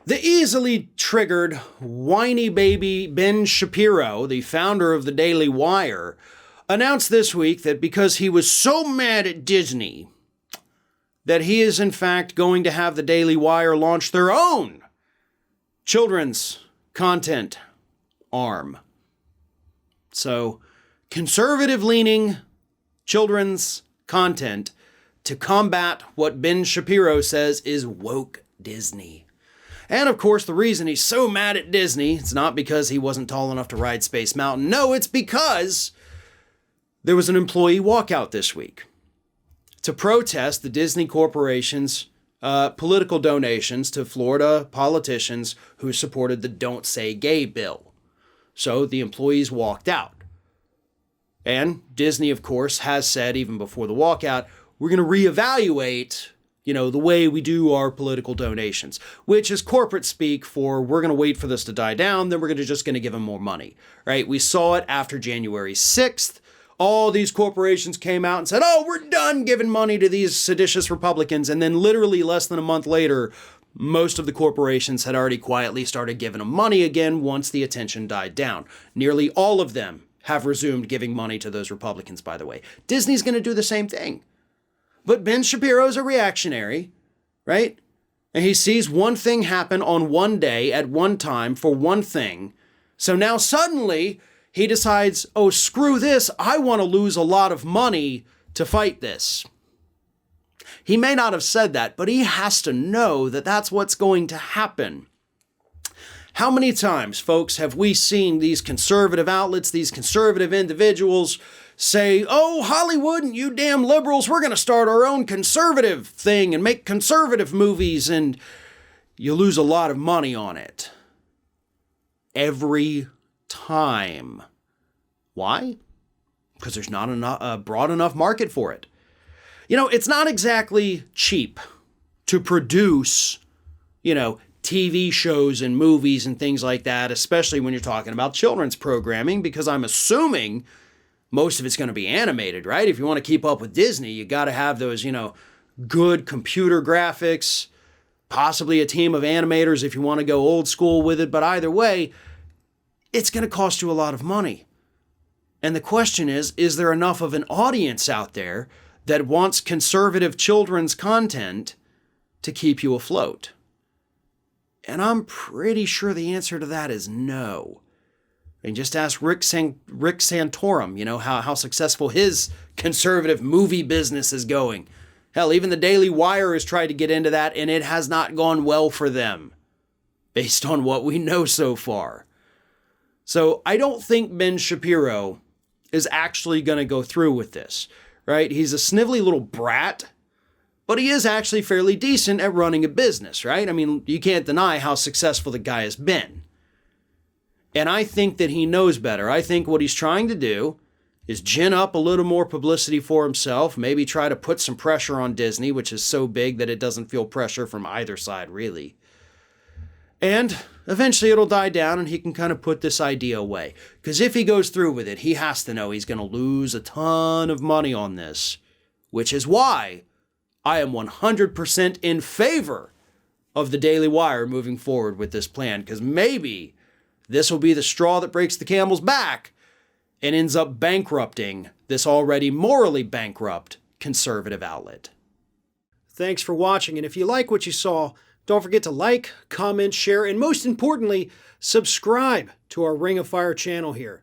The easily triggered, whiny baby Ben Shapiro, the founder of the Daily Wire, announced this week that because he was so mad at Disney, that he is in fact going to have the Daily Wire launch their own children's content arm. So, conservative-leaning children's content to combat what Ben Shapiro says is woke Disney. And of course, the reason he's so mad at Disney, it's not because he wasn't tall enough to ride Space Mountain. No, it's because there was an employee walkout this week to protest the Disney Corporation's political donations to Florida politicians who supported the Don't Say Gay bill. So the employees walked out. And Disney, of course, has said even before the walkout, we're going to reevaluate the way we do our political donations, which is corporate speak for we're going to wait for this to die down, then we're just going to give them more money, right? We saw it after January 6th. All these corporations came out and said, oh, we're done giving money to these seditious Republicans. And then literally less than a month later, most of the corporations had already quietly started giving them money again once the attention died down. Nearly all of them have resumed giving money to those Republicans, by the way. Disney's going to do the same thing. But Ben Shapiro's a reactionary, right? And he sees one thing happen on one day at one time for one thing. So now suddenly he decides, oh, screw this. I want to lose a lot of money to fight this. He may not have said that, but he has to know that that's what's going to happen. How many times, folks, have we seen these conservative outlets, these conservative individuals say, oh, Hollywood and you damn liberals, we're going to start our own conservative thing and make conservative movies, and you lose a lot of money on it. Every time. Why? Because there's not a broad enough market for it. It's not exactly cheap to produce, TV shows and movies and things like that, especially when you're talking about children's programming, because I'm assuming most of it's going to be animated, right? If you want to keep up with Disney, you got to have those, good computer graphics, possibly a team of animators if you want to go old school with it. But either way, it's going to cost you a lot of money. And the question is there enough of an audience out there that wants conservative children's content to keep you afloat? And I'm pretty sure the answer to that is no. And just ask Rick Santorum, how successful his conservative movie business is going. Hell, even the Daily Wire has tried to get into that, and it has not gone well for them, based on what we know so far. So I don't think Ben Shapiro is actually going to go through with this, right? He's a snivelly little brat, but he is actually fairly decent at running a business, right? I mean, you can't deny how successful the guy has been. And I think that he knows better. I think what he's trying to do is gin up a little more publicity for himself, maybe try to put some pressure on Disney, which is so big that it doesn't feel pressure from either side, really. And eventually it'll die down and he can kind of put this idea away. Because if he goes through with it, he has to know he's going to lose a ton of money on this, which is why I am 100% in favor of the Daily Wire moving forward with this plan, because maybe this will be the straw that breaks the camel's back and ends up bankrupting this already morally bankrupt conservative outlet. Thanks for watching, and if you like what you saw, don't forget to like, comment, share, and most importantly, subscribe to our Ring of Fire channel here.